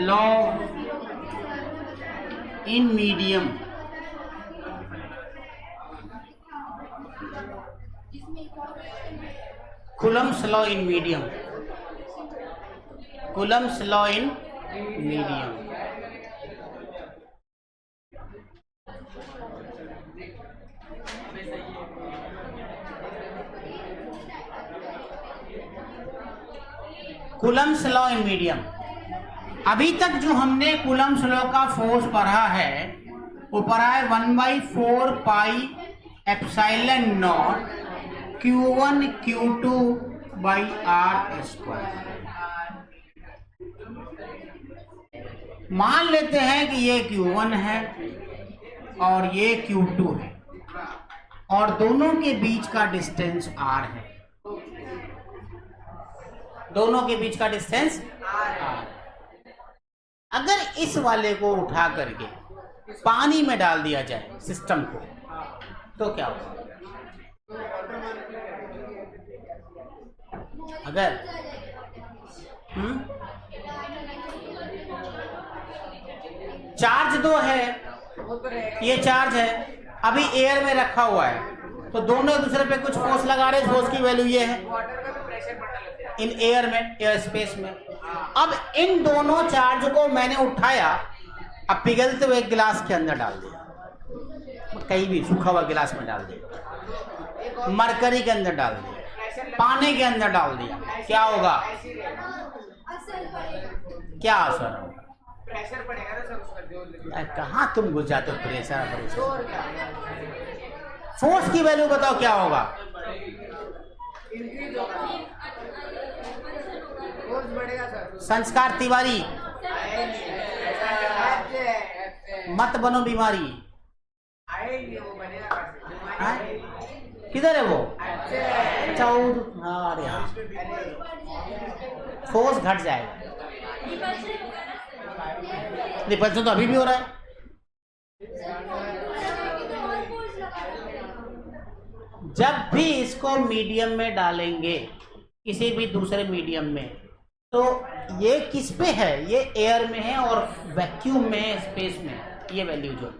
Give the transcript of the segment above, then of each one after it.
Law in medium, Coulomb's law in medium, Coulomb's law in medium. Coulomb's law in medium. अभी तक जो हमने Coulomb's law का force पढ़ा है वो पढ़ा है 1/4 pi epsilon not Q1 Q2 by R square. मान लेते हैं कि ये Q1 है और ये Q2 है और दोनों के बीच का डिस्टेंस R है, दोनों के बीच का डिस्टेंस R। अगर इस वाले को उठा करके पानी में डाल दिया जाए सिस्टम को तो क्या होगा? अगर चार्ज दो है, ये चार्ज है अभी एयर में रखा हुआ है तो दोनों एक दूसरे पे कुछ फोर्स लगा रहे, फोर्स की वैल्यू ये है इन एयर में, एयर स्पेस में। अब इन दोनों चार्ज को मैंने उठाया, अब पिघलते हुए गिलास के अंदर डाल दिया, कहीं भी सूखा हुआ गिलास में डाल दिया, मरकरी के अंदर डाल दिया, पानी के अंदर डाल दिया, क्या होगा? क्या असर होगा? प्रेशर पड़ेगा ना सर। कहाँ तुम घुस जाते हो प्रेशर? फोर्स की वैल्यू बताओ क्या होगा? संस्कार तिवारी मत बनो बीमारी। किधर है वो? अरे हाँ, फोर्स घट जाएगा। रिपल्सन तो अभी भी हो रहा है। जब भी इसको मीडियम में डालेंगे, किसी भी दूसरे मीडियम में, तो ये किस पे है? ये एयर में है और वैक्यूम में, स्पेस में, ये वैल्यू जो।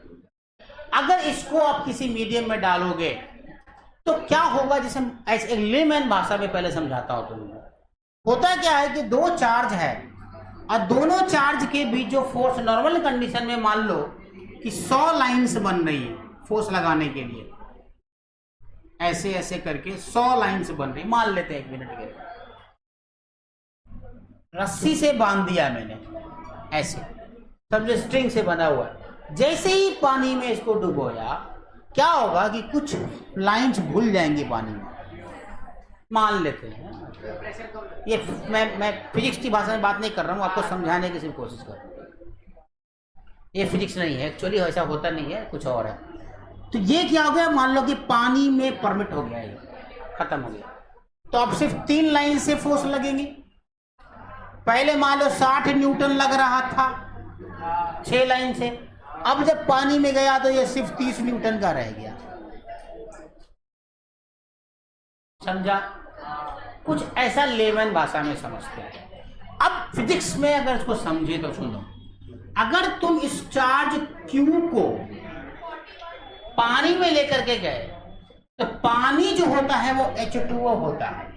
अगर इसको आप किसी मीडियम में डालोगे तो क्या होगा? जैसे ऐसे लेमैन भाषा में पहले समझाता हूं तुमको। होता क्या है कि दो चार्ज है और दोनों चार्ज के बीच जो फोर्स नॉर्मल कंडीशन में मान लो कि 100 लाइन्स बन रही है फोर्स लगाने के लिए, ऐसे ऐसे करके 100 लाइन्स बन रही, मान लेते हैं 1 मिनट के लिए। रस्सी से बांध दिया मैंने ऐसे, समझो स्ट्रिंग से बना हुआ है। जैसे ही पानी में इसको डुबोया, क्या होगा कि कुछ लाइन्स भूल जाएंगी पानी में, मान लेते हैं। ये मैं फिजिक्स की भाषा में बात नहीं कर रहा हूँ, आपको समझाने की सिर्फ कोशिश कर रहा हूँ। ये फिजिक्स नहीं है एक्चुअली, ऐसा होता नहीं है, कुछ और है। तो ये क्या हो गया? मान लो कि पानी में परमिट हो गया, ये खत्म हो गया, तो अब सिर्फ 3 लाइन से फोर्स लगेंगी। पहले मान लो 60 न्यूटन लग रहा था 6 लाइन से, अब जब पानी में गया तो ये सिर्फ 30 न्यूटन का रह गया। समझा? कुछ ऐसा लेमैन भाषा में समझते हैं। अब फिजिक्स में अगर इसको समझे तो सुनो, अगर तुम इस चार्ज Q को पानी में लेकर के गए तो पानी जो होता है वो H2O होता है,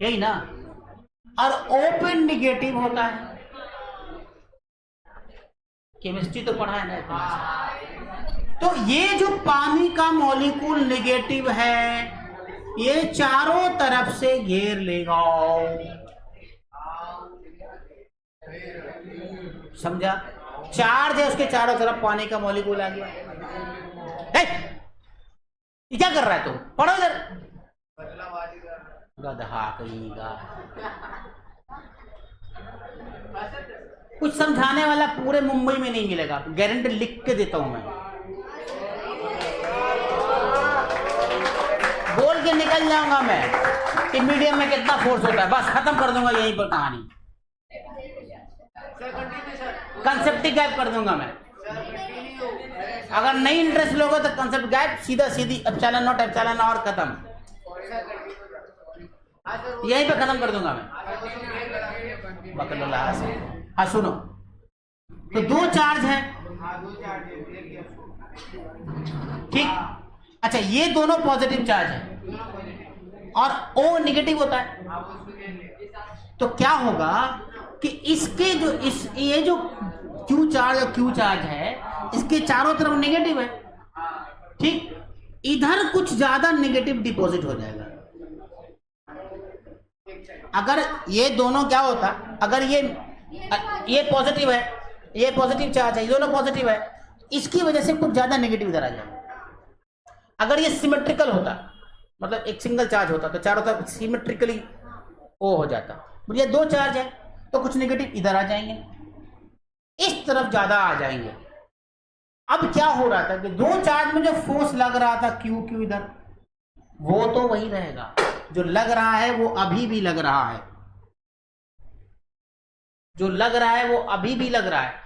यही ना, और ओपन निगेटिव होता है। केमिस्ट्री तो पढ़ा है ना। तो ये जो पानी का मॉलिक्यूल निगेटिव है, ये चारों तरफ से घेर लेगा। समझा? चार्ज है, उसके चारों तरफ पानी का मॉलिक्यूल आ गया। ये क्या कर रहा है तू? पढ़ो इधर, गधा कहीं का। कुछ समझाने वाला पूरे मुंबई में नहीं मिलेगा, गारंटी लिख के देता हूं मैं। बोल के निकल जाऊंगा मैं कि मीडियम में कितना फोर्स होता है, बस खत्म कर दूंगा यहीं पर कहानी। कंसेप्ट ही गायब कर दूंगा मैं। अगर नहीं इंटरेस्ट लोगे तो कंसेप्ट गायब, सीधा सीधी एप्सिलॉन नॉट एप्सिलॉन और खत्म। यहीं पे खत्म कर दूंगा मैं। बकलोला से। हाँ सुनो, तो दो चार्ज है, ठीक। अच्छा, ये दोनों पॉजिटिव चार्ज है और O निगेटिव होता है, तो क्या होगा कि इसके जो ये जो Q चार्ज और Q चार्ज है, इसके चारों तरफ नेगेटिव है, ठीक। इधर कुछ ज्यादा नेगेटिव डिपॉजिट हो जाएगा। अगर ये दोनों क्या होता, अगर ये पॉजिटिव है, ये पॉजिटिव चार्ज है, ये दोनों पॉजिटिव है, इसकी वजह से कुछ ज्यादा नेगेटिव इधर आ जाएगा। अगर ये सिमेट्रिकल होता, मतलब एक सिंगल चार्ज होता, तो चारों तरफ सिमेट्रिकली ओ हो जाता। ये दो चार्ज है तो कुछ नेगेटिव इधर आ जाएंगे, इस तरफ ज्यादा आ जाएंगे। अब क्या हो रहा था कि दो चार्ज में जो फोर्स लग रहा था क्यू इधर, वो तो वही रहेगा जो लग रहा है, वो अभी भी लग रहा है, जो लग रहा है वो अभी भी लग रहा है,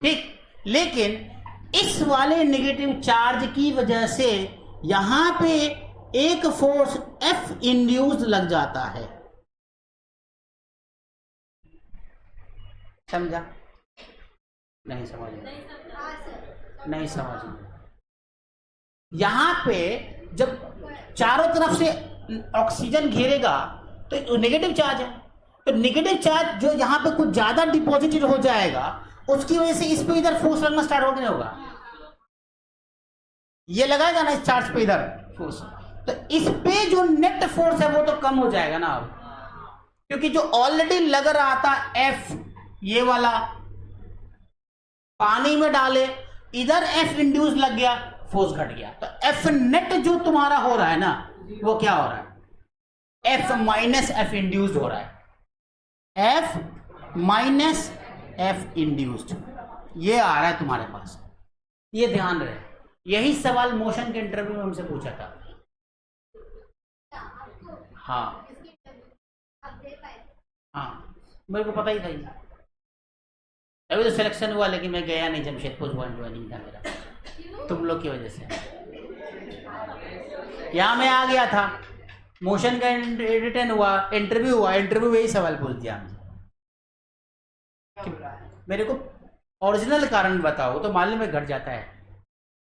ठीक। लेकिन इस वाले नेगेटिव चार्ज की वजह से यहां पे एक फोर्स F इंड्यूस्ड लग जाता है, समझा? नहीं समझ, नहीं समझ। यहां पे जब चारों तरफ से ऑक्सीजन घेरेगा तो नेगेटिव चार्ज है, तो नेगेटिव चार्ज जो यहां पे कुछ ज्यादा डिपॉजिटेड हो जाएगा, उसकी वजह से इस पे इधर फोर्स लगना स्टार्ट होने होगा। ये लगाएगा ना इस चार्ज पे इधर फोर्स, तो इस पे जो नेट फोर्स है वो तो कम हो जाएगा ना अब, क्योंकि जो ऑलरेडी लग रहा था F, ये वाला पानी में डाले, इधर F इंड्यूस लग गया, फोर्स घट गया, तो F नेट जो तुम्हारा हो रहा है ना, वो क्या हो रहा है, F माइनस F इंड्यूस्ड हो रहा है, F माइनस F इंड्यूस्ड, ये आ रहा है तुम्हारे पास। ये ध्यान रहे, यही सवाल मोशन के इंटरव्यू में हमसे पूछा था। हाँ हाँ, मेरे को पता ही था ये। अभी तो सिलेक्शन हुआ, लेकिन मैं गया नहीं, जमशेदपुर ज्वाइनिंग था मेरा, तुम लोग की वजह से। यहाँ मैं आ गया था, मोशन का रिटर्न हुआ, इंटरव्यू हुआ, इंटरव्यू में यही सवाल पूछ दिया हमसे, मेरे को ओरिजिनल कारण बताओ, तो मालूम में घट जाता है,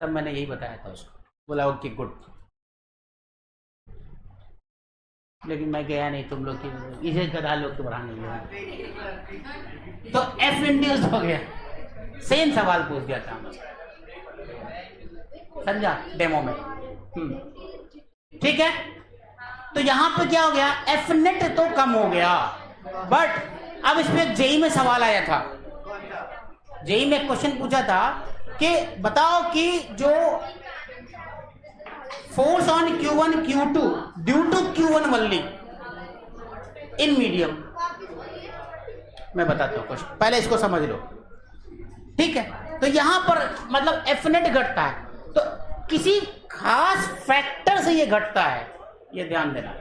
तब मैंने यही बताया था उसको, बोला ओके गुड, लेकिन मैं गया नहीं, तुम लोग की इसे गधा लोग के बढ़ाने गया, तो F इंड्यूस्ड हो गया। सेम सवाल पूछ दिया था मुझे, समझा, डेमो में। ठीक है, तो यहां पे क्या हो गया, F नेट तो कम हो गया, बट अब इसमें जेई में सवाल आया था, जेई में क्वेश्चन पूछा था कि बताओ कि जो force on Q1 Q2 due to Q1 only in medium, मैं बताता हूं क्वेश्चन, पहले इसको समझ लो, ठीक है। तो यहां पर मतलब F नेट घटता है, तो किसी खास फैक्टर से ये घटता है, ये ध्यान देना,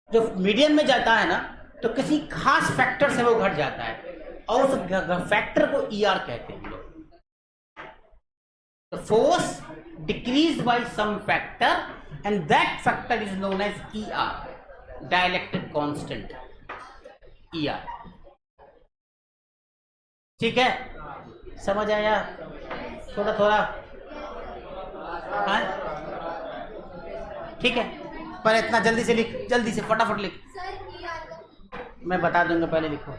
जो मीडियम में जाता है ना, तो किसी खास फैक्टर से वो घट जाता है, और उस फैक्टर को ER कहते हैं लोग। The force decreased by some factor and that factor is known as ER, dielectric constant, ER। ठीक है, समझ आया थोड़ा थोड़ा? हाँ ठीक है, पर इतना जल्दी से लिख, जल्दी से फटाफट लिख, मैं बता दूंगा, पहले लिखो।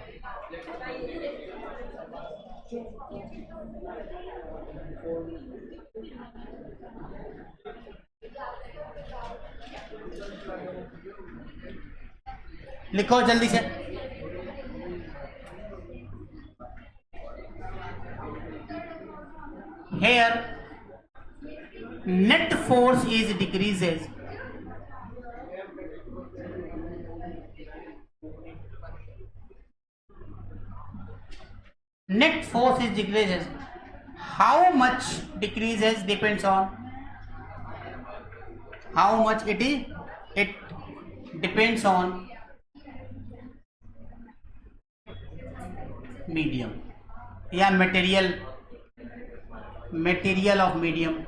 लिखो जल्दी से। Here net force is decreases net force is decreases, how much decreases depends on how much it is, it depends on medium या material of medium,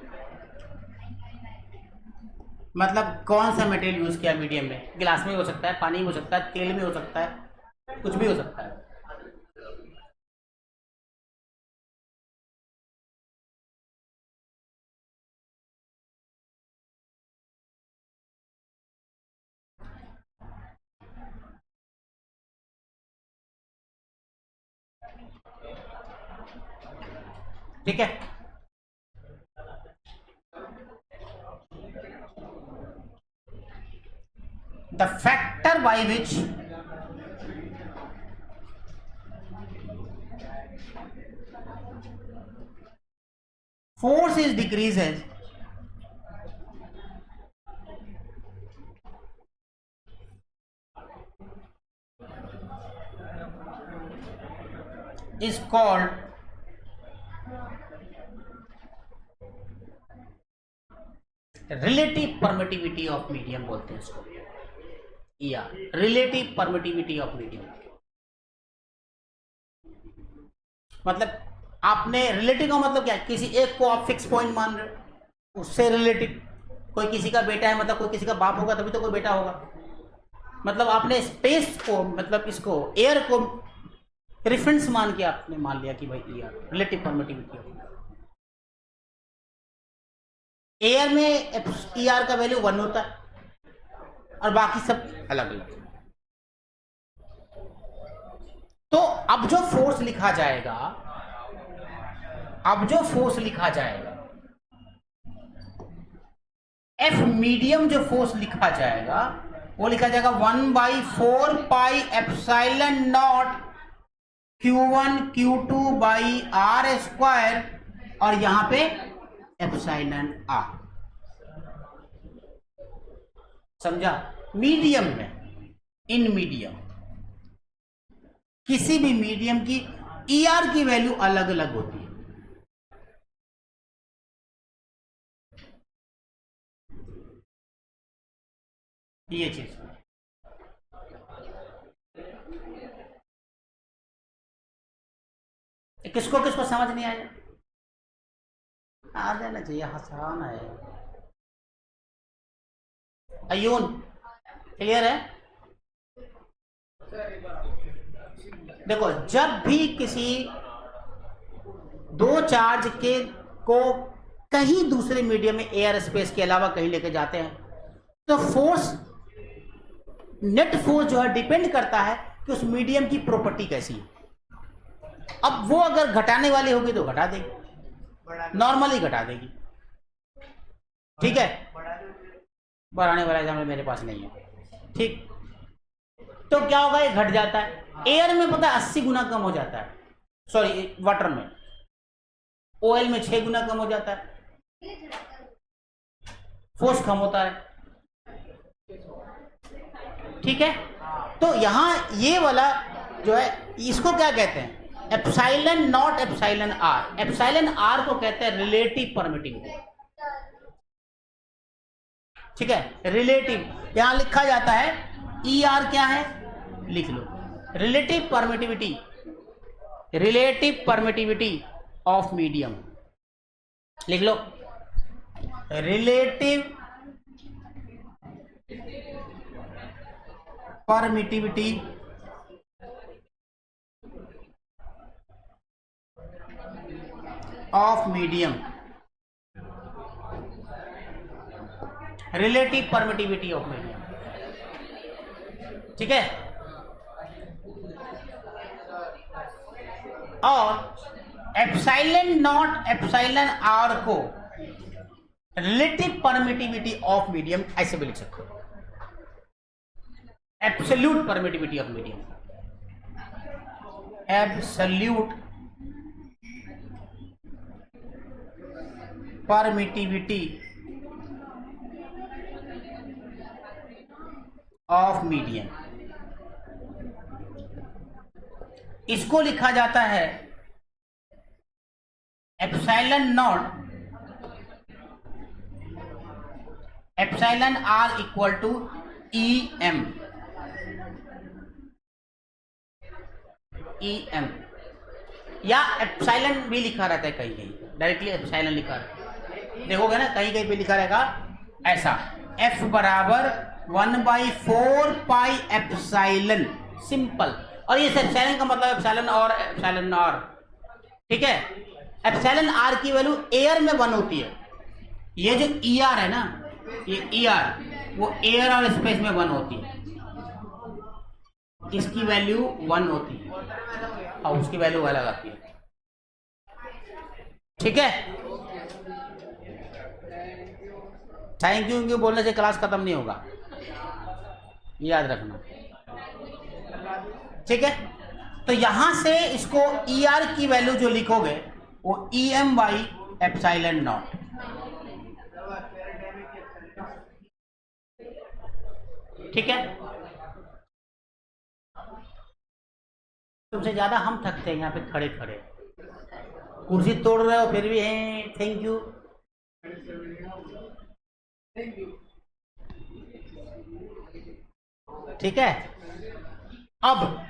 मतलब कौन सा मटेरियल यूज किया मीडियम में? गिलास में हो सकता है, पानी में हो सकता है, तेल में हो सकता है, कुछ भी हो सकता है। ठीक है, the factor by which force is decreases is called relative permittivity of medium, बोलते हैं इसको, या रिलेटिव परमिटिविटी ऑफ मीडियम। मतलब आपने रिलेटिव का मतलब क्या, किसी एक को आप फिक्स पॉइंट मान रहे हो, उससे रिलेटिव। कोई किसी का बेटा है, मतलब कोई किसी का बाप होगा तभी तो कोई बेटा होगा। मतलब आपने स्पेस को, मतलब इसको, एयर को रेफरेंस मान के आपने मान लिया कि भाई air, relative permittivity of air में ER का वैल्यू 1 होता है और बाकी सब अलग अलग। तो अब जो फोर्स लिखा जाएगा, F मीडियम जो फोर्स लिखा जाएगा वो लिखा जाएगा 1/4 pi epsilon not Q1 Q2 by R square, और यहां पे एप्सिलॉन R। समझा? मीडियम में, इन मीडियम, किसी भी मीडियम की ER की वैल्यू अलग अलग होती है। ये चीज किसको किसको समझ नहीं आया? आ जाना चाहिए, आसान है। अयून क्लियर है? देखो, जब भी किसी दो चार्ज के को कहीं दूसरे मीडियम में, एयर स्पेस के अलावा कहीं लेके जाते हैं, तो फोर्स, नेट फोर्स जो है डिपेंड करता है कि उस मीडियम की प्रॉपर्टी कैसी है। अब वो अगर घटाने वाली होगी तो घटा देगी, नॉर्मली घटा देगी। ठीक है, बढ़ाने वाला एग्जाम्पल मेरे पास नहीं है। ठीक, तो क्या होगा, ये घट जाता है। एयर में पता है 80 गुना कम हो जाता है, सॉरी वाटर में, ऑयल में 6 गुना कम हो जाता है, फोर्स कम होता है। ठीक है, तो यहां ये वाला जो है, इसको क्या कहते हैं? Epsilon not epsilon R. Epsilon R को कहते हैं रिलेटिव परमिटिविटी। ठीक है, रिलेटिव यहां लिखा जाता है। ER क्या है, लिख लो, relative permittivity, relative permittivity of medium, लिख लो, relative permittivity of medium, relative permittivity of medium. ठीक है, और एप्सिलॉन नॉट एप्सिलॉन आर को रिलेटिव परमिटिविटी ऑफ मीडियम ऐसे भी लिख सकते हो, absolute permittivity of medium, absolute permittivity of medium. इसको लिखा जाता है epsilon not epsilon R equal to EM, EM, या एप्सिलॉन भी लिखा रहता है कहीं कहीं, डायरेक्टली एप्सिलॉन लिखा रहता है, देखोगे ना कहीं कहीं पे लिखा रहेगा ऐसा, F बराबर 1/4 पाई एप्सिलॉन, सिंपल। और ये एप्सिलॉन का मतलब एप्सिलॉन और एप्सिलॉन नॉर, ठीक है। एप्सिलॉन आर की वैल्यू एयर में 1 होती है। ये जो ई आर है ना, ये ई आर वो एयर और स्पेस में 1 होती है, इसकी वैल्यू 1 होती है और उसकी वैल्यू अलग आती है, ठीक है। थैंक यू क्यों बोलने से क्लास खत्म नहीं होगा, याद रखना, ठीक है। तो यहां से इसको ई आर की वैल्यू जो लिखोगे वो E M by epsilon not, ठीक है। तुमसे ज्यादा हम थकते हैं यहाँ पे खड़े खड़े, कुर्सी तोड़ रहे हो फिर भी हैं। थैंक यू, ठीक है। अब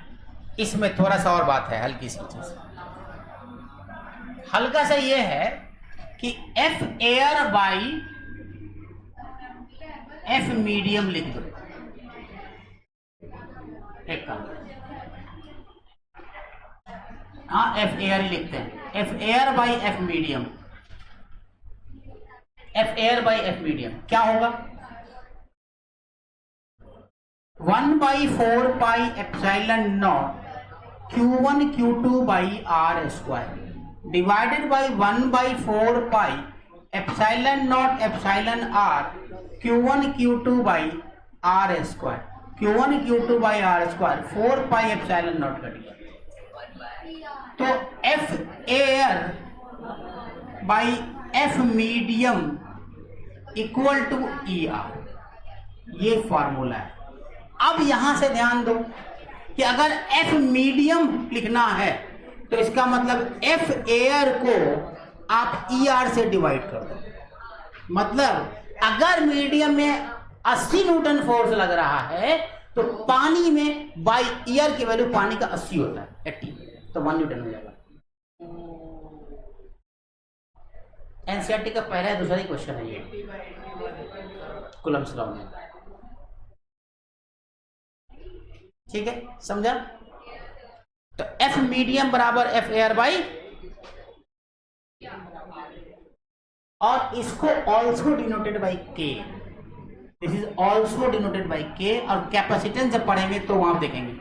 इसमें थोड़ा सा और बात है, हल्की सी चीज, हल्का सा ये है कि F air by F medium लिख दो। एक काम, हाँ एफ एयर ही लिखते हैं, F air by F medium, F air by F medium क्या होगा? 1/4 pi epsilon not Q1 Q2 by R square divided by 1/4 pi epsilon not epsilon R Q1 Q2 by R square, Q1 Q2 by R square 4 pi epsilon not cut गया। तो F air by F medium equal to E R, ये formula है। अब यहां से ध्यान दो कि अगर एफ मीडियम लिखना है तो इसका मतलब एफ एयर को आप ई आर से डिवाइड कर दो। मतलब अगर मीडियम में 80 न्यूटन फोर्स लग रहा है तो पानी में बाई ईयर की वैल्यू पानी का 80 होता है, 80, तो 1 न्यूटन हो जाएगा। एनसीईआरटी का पहला है, दूसरा ही क्वेश्चन है ये कूलम्ब्स लॉ में, ठीक है, समझा। तो एफ मीडियम बराबर एफ एयर बाई, और इसको ऑल्सो डिनोटेड बाई के, this is also denoted by के। और कैपेसिटेंस जब पढ़ेंगे तो वहां देखेंगे,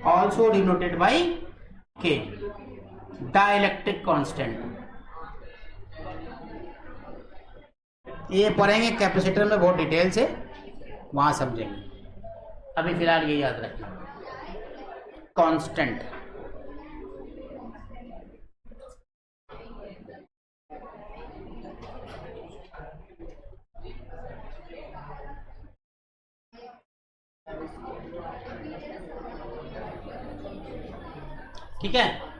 ऑल्सो डिनोटेड बाई के, डाइलेक्ट्रिक कांस्टेंट। ये पढ़ेंगे कैपेसिटर में बहुत डिटेल से, वहां समझेंगे। अभी फिलहाल ये याद रखना, कांस्टेंट। ठीक है,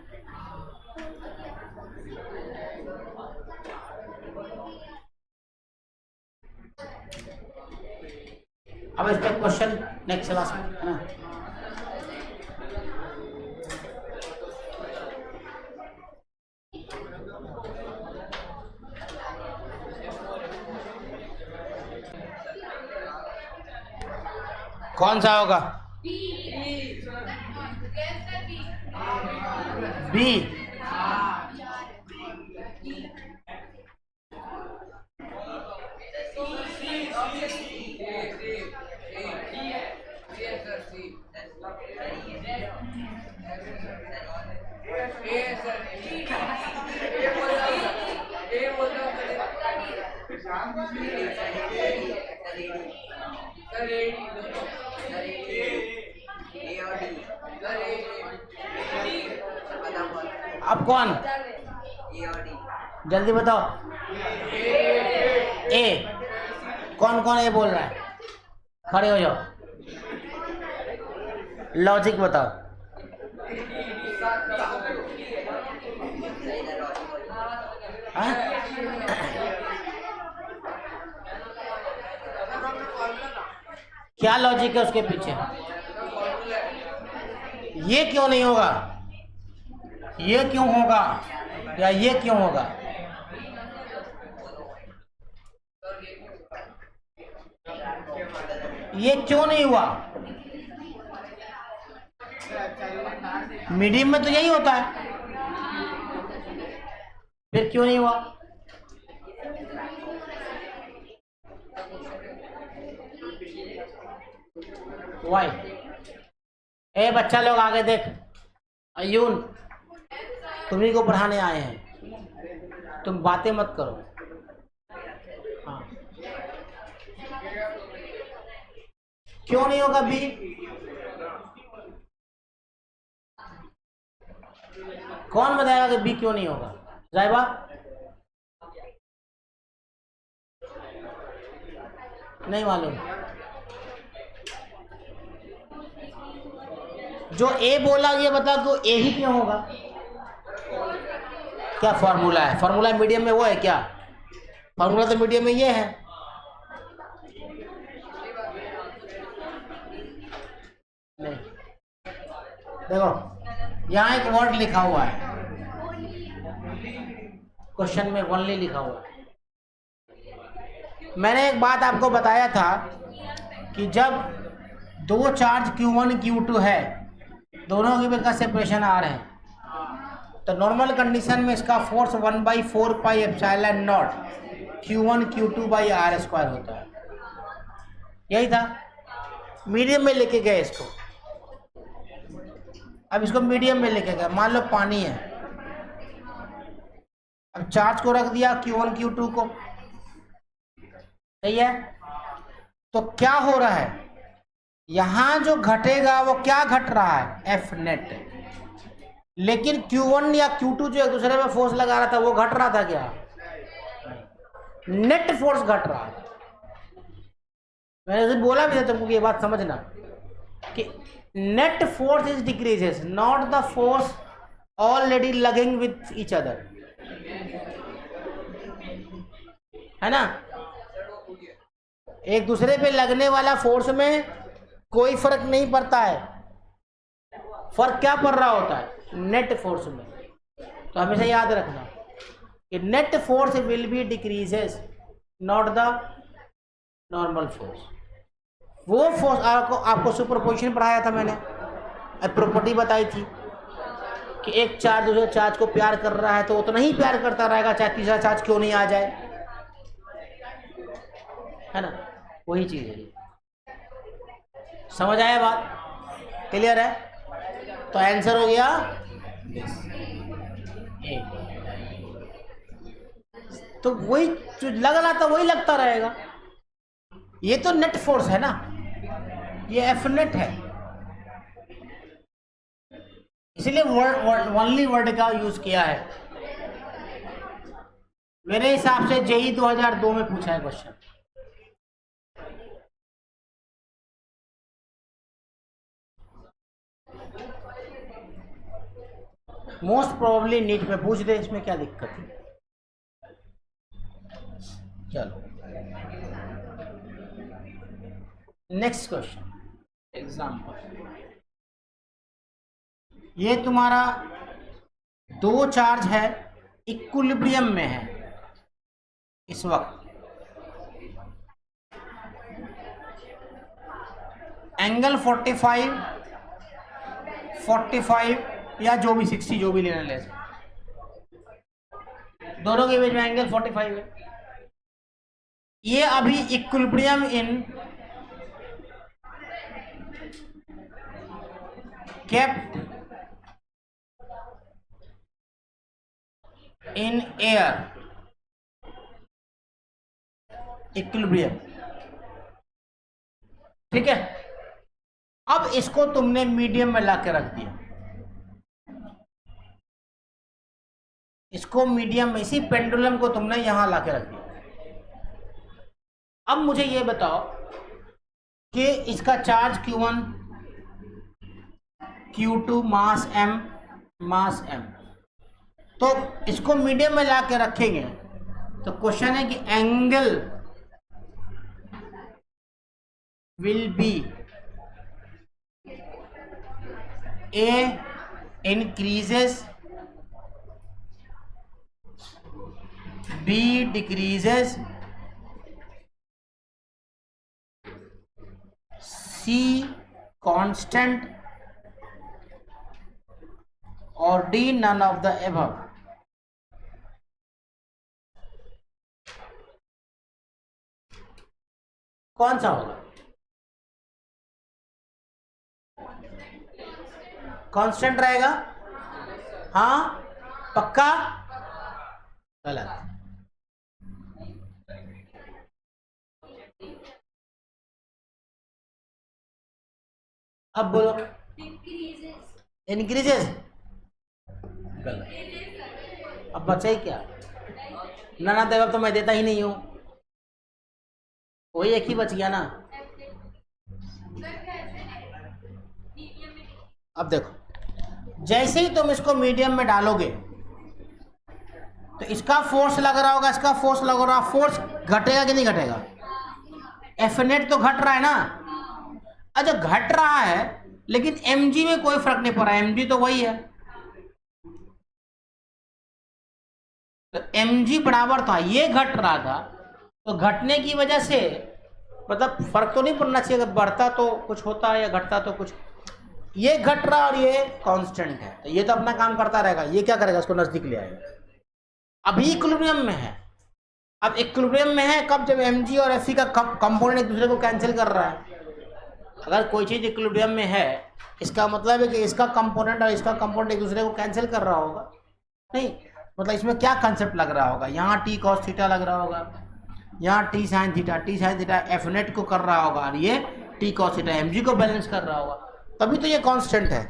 अब इस पर क्वेश्चन नेक्स्ट क्लास में है ना। कौन सा होगा? बी। अब कौन? जल्दी बताओ। ए। कौन कौन ए बोल रहा है? खड़े हो जाओ, लॉजिक बताओ। हाँ? क्या लॉजिक है उसके पीछे? ये क्यों नहीं होगा, ये क्यों होगा, या ये क्यों होगा? ये क्यों नहीं हुआ? मीडियम में तो यही होता है, फिर क्यों नहीं हुआ? वाई? ए बच्चा लोग आगे देख, अयून तुम्ही को पढ़ाने आए हैं, तुम बातें मत करो। हाँ, क्यों नहीं होगा बी? कौन बताएगा कि बी क्यों नहीं होगा? जायबा? नहीं मालूम। जो ए बोला ये बता दो, ए ही क्यों होगा? क्या फॉर्मूला है? फॉर्मूला मीडियम में वो है क्या? फॉर्मूला तो मीडियम में ये है। नहीं, देखो यहाँ एक वर्ड लिखा हुआ है, क्वेश्चन में ओनली लिखा हुआ है। मैंने एक बात आपको बताया था कि जब दो चार्ज Q1 Q2 है, दोनों के बीच का सेपरेशन R है, तो नॉर्मल कंडीशन में इसका force 1/4 pi epsilon not Q1 Q2 by R square होता है। यही था, मीडियम में लेके गए इसको। अब इसको मीडियम में लेके गए, मान लो पानी है, अब चार्ज को रख दिया Q1 Q2 को, सही है? तो क्या हो रहा है, यहां जो घटेगा वो क्या घट रहा है? F net. लेकिन Q1 या Q2 जो एक दूसरे में फोर्स लगा रहा था वो घट रहा था क्या? नेट फोर्स घट रहा है। मैंने बोला भी था तुमको कि ये बात समझना कि net force is decreases, not the force already logging with each other, है ना? एक दूसरे पे लगने वाला फोर्स में कोई फर्क नहीं पड़ता है, फर्क क्या पड़ रहा होता है? नेट फोर्स में। तो हमेशा याद रखना कि net force will be decreases, not the normal force. वो फोर्स आपको सुपरपोजिशन पढ़ाया था मैंने, प्रॉपर्टी बताई थी कि एक चार्ज दूसरे चार्ज को प्यार कर रहा है तो उतना ही प्यार करता रहेगा चाहे तीसरा चार्ज क्यों नहीं आ जाए, है ना? वही चीज है। समझ आया बात? क्लियर है? तो आंसर हो गया ए। तो वही जो लग रहा था वही लगता रहेगा। ये तो नेट फोर्स है ना, ये एफ नेट है, इसीलिए ओनली वर्ड का यूज किया है। मेरे हिसाब से जेई 2002 में पूछा है क्वेश्चन। मोस्ट प्रोबेबली नीट में पूछ दे, इसमें क्या दिक्कत है। चलो नेक्स्ट क्वेश्चन, एग्जाम्पल। ये तुम्हारा दो चार्ज है, इक्विलिब्रियम में है इस वक्त, एंगल 45 या जो भी 60 जो भी लेना ले, दोनों के बीच में एंगल 45 है। ये अभी equilibrium in kept in air, equilibrium, ठीक है? अब इसको तुमने मीडियम में लाके रख दिया, इसको मीडियम में, इसी पेंडुलम को तुमने यहां लाके रख दिया। अब मुझे ये बताओ कि इसका चार्ज Q1 Q2 मास m, तो इसको मीडियम में लाके रखेंगे तो क्वेश्चन है कि angle will be A increases, B decreases, C constant और D none of the above. कौन सा होगा? कांस्टेंट रहेगा? हाँ पक्का? गलत। अब बोलो। इंक्रीजेस? गलत। अब बचा ही क्या? ना देगा तो मैं देता ही नहीं हूं, वही एक ही बच गया ना। अब देखो, जैसे ही तुम इसको मीडियम में डालोगे तो इसका फोर्स लग रहा होगा, इसका फोर्स लग रहा, फोर्स घटेगा कि नहीं घटेगा? एफ नेट तो घट रहा है ना। अच्छा घट रहा है, लेकिन mg में कोई फर्क नहीं पड़ रहा, mg तो वही है। तो mg बराबर था, ये घट रहा था, तो घटने की वजह से मतलब फर्क तो नहीं पड़ना चाहिए, अगर बढ़ता तो कुछ होता है या घटता तो कुछ। ये घट रहा और ये कांस्टेंट है, तो ये तो अपना काम करता रहेगा, ये क्या करेगा? इसको नजदीक ले आएगा। अभी इक्विलिब्रियम में है। अब इक्विलिब्रियम में है कब? जब mg और fc का कंपोनेंट एक दूसरे को कैंसिल कर रहा है। अगर कोई चीज इक्विलिब्रियम में है, इसका मतलब है कि इसका कंपोनेंट और इसका कंपोनेंट एक दूसरे को कैंसिल कर रहा होगा। नहीं मतलब इसमें क्या कंसेप्ट लग रहा होगा? यहाँ टी कॉस थीटा लग रहा होगा, यहाँ T sine theta F net को कर रहा होगा, और ये टी कॉस थीटा mg को बैलेंस कर रहा होगा, तभी तो ये कांस्टेंट है।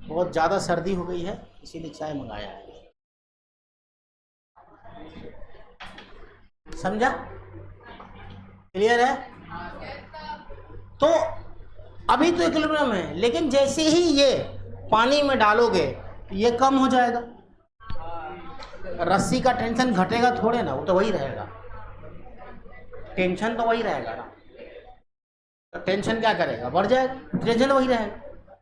बहुत ज़्यादा सर्दी हो गई है, इसीलिए चाय मंगाया है। समझा? क्लियर है? तो अभी तो इक्विलिब्रियम है, लेकिन जैसे ही ये पानी में डालोगे ये कम हो जाएगा। रस्सी का टेंशन घटेगा थोड़े ना, वो तो वही रहेगा, टेंशन तो वही रहेगा ना। तो टेंशन क्या करेगा? बढ़ जाएगा, टेंशन वही रहेगा।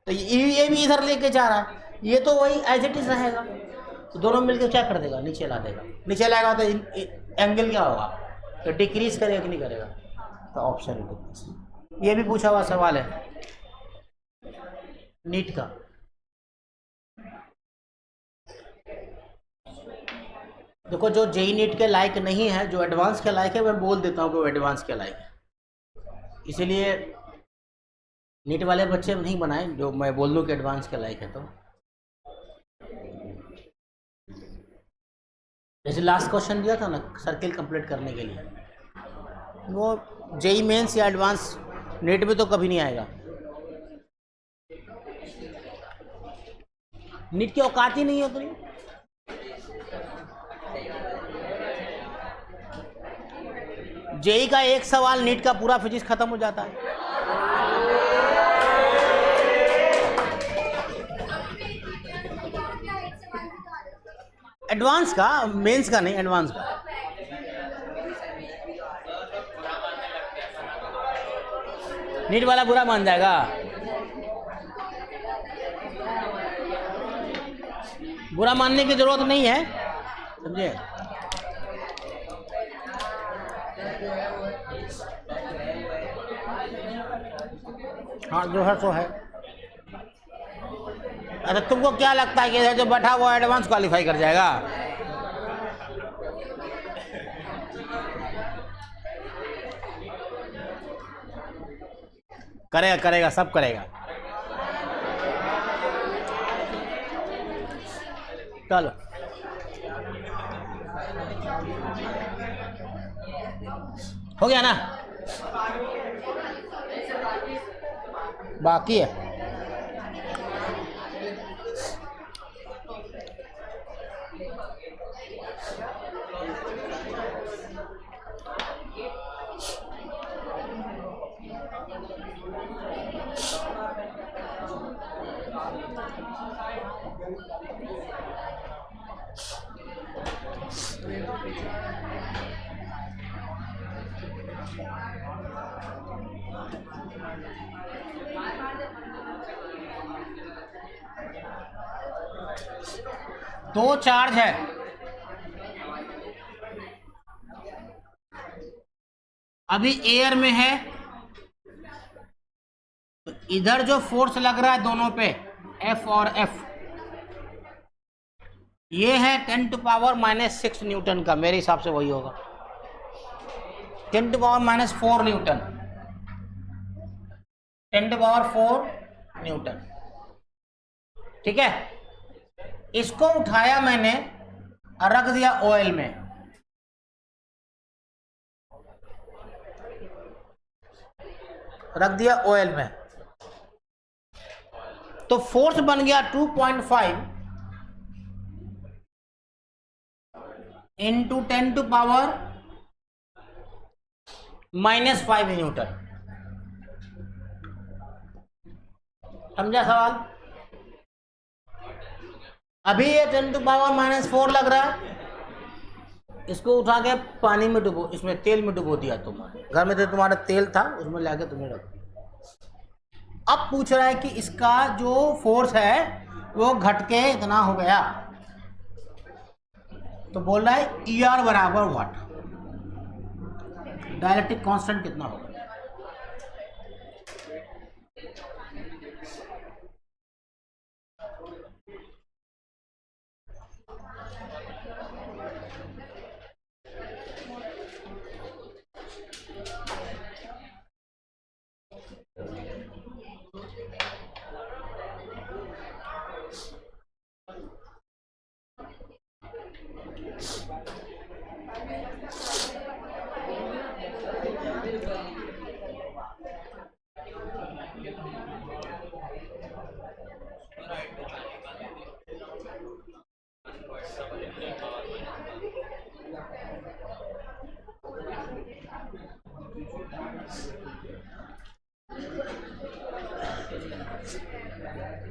तो ये भी इधर लेके जा रहा है, ये तो वही एज इट इज रहेगा। तो दोनों मिलकर क्या कर देगा? नीचे ला देगा। नीचे लाएगा तो एंगल क्या होगा? तो डिक्रीज करेगा कि नहीं करेगा? तो ऑप्शन डिक्रीज। ये भी पूछा हुआ सवाल है नीट का। देखो जो जेई नीट के लायक नहीं है, जो एडवांस के लायक है, मैं बोल देता हूँ कि वो एडवांस के लायक है। इसीलिए नीट वाले बच्चे नहीं बनाए जो मैं बोल दूँ कि एडवांस के लायक है। तो जैसे लास्ट क्वेश्चन दिया था ना सर्किल कंप्लीट करने के लिए, वो जेई मेंस या एडवांस नीट में तो कभी नहीं आएगा। नीट की औकात ही नहीं है उतनी। जेई का एक सवाल नीट का पूरा फिजिक्स खत्म हो जाता है। एडवांस का, मेंस का नहीं, एडवांस का। नीट वाला बुरा मान जाएगा। बुरा मानने की जरूरत नहीं है, समझे? हाँ जो है सो है। अरे तुमको क्या लगता है कि जो बैठा हुआ एडवांस क्वालिफाई कर जाएगा? करेगा करेगा, सब करेगा। चलो हो गया ना? बाकी है। दो चार्ज है, अभी एयर में है, तो इधर जो फोर्स लग रहा है दोनों पे, F और F, ये है 10⁻⁻6 न्यूटन का, मेरे हिसाब से वही होगा 10⁻⁻4 न्यूटन, 10⁻4 न्यूटन। ठीक है, इसको उठाया मैंने और रख दिया ऑयल में, रख दिया ऑयल में, तो फोर्स बन गया 2.5 इंटू 10⁻⁻5 न्यूटन। समझा सवाल? अभी ये 10⁻⁻4 लग रहा है, इसको उठा के पानी में डुबो, इसमें तेल में डुबो दिया तुम्हारे घर में, तो तुम्हारा तेल था उसमें लाके तुमने रख। अब पूछ रहा है कि इसका जो फोर्स है वो घट के इतना हो गया, तो बोल रहा है ER बराबर व्हाट, डायलेक्ट्रिक कांस्टेंट कितना होगा।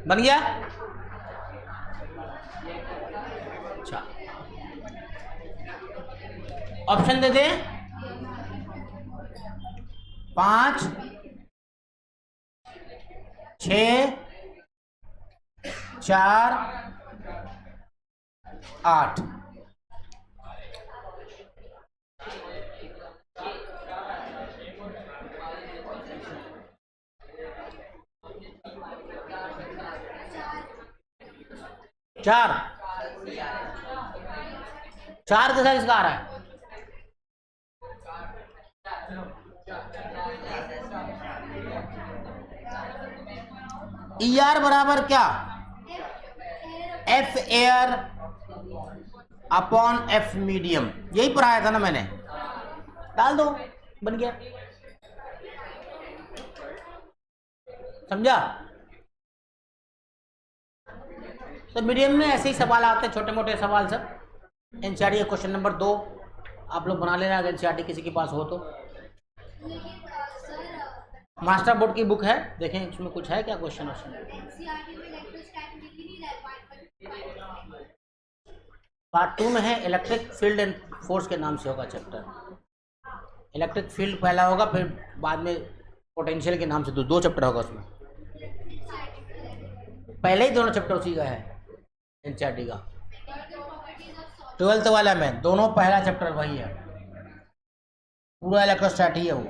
बन गया? अच्छा, ऑप्शन दे दें 5, 6, 4, 8। चार के साथ इसका आ रहा है ER बराबर क्या, F air upon F medium, यही पढ़ाया था ना मैंने, डाल दो, बन गया। समझा? तो मीडियम में ऐसे ही सवाल आते हैं, छोटे मोटे सवाल सब। एनसीईआरटी का क्वेश्चन नंबर 2 आप लोग बना लेना, अगर एनसीईआरटी किसी के पास हो तो। मास्टर बोर्ड की बुक है, देखें उसमें कुछ है क्या क्वेश्चन वोश्चन। पार्ट 2 में है इलेक्ट्रिक फील्ड एंड फोर्स के नाम से होगा चैप्टर। इलेक्ट्रिक फील्ड पहला होगा, फिर बाद में पोटेंशियल के नाम से दो चैप्टर होगा उसमें। पहले ही दोनों चैप्टर उसी का है एनसीईआरटी का, 12th वाला में दोनों पहला चैप्टर वही है, पूरा इलेक्ट्रोस्टैटिक ही है वो।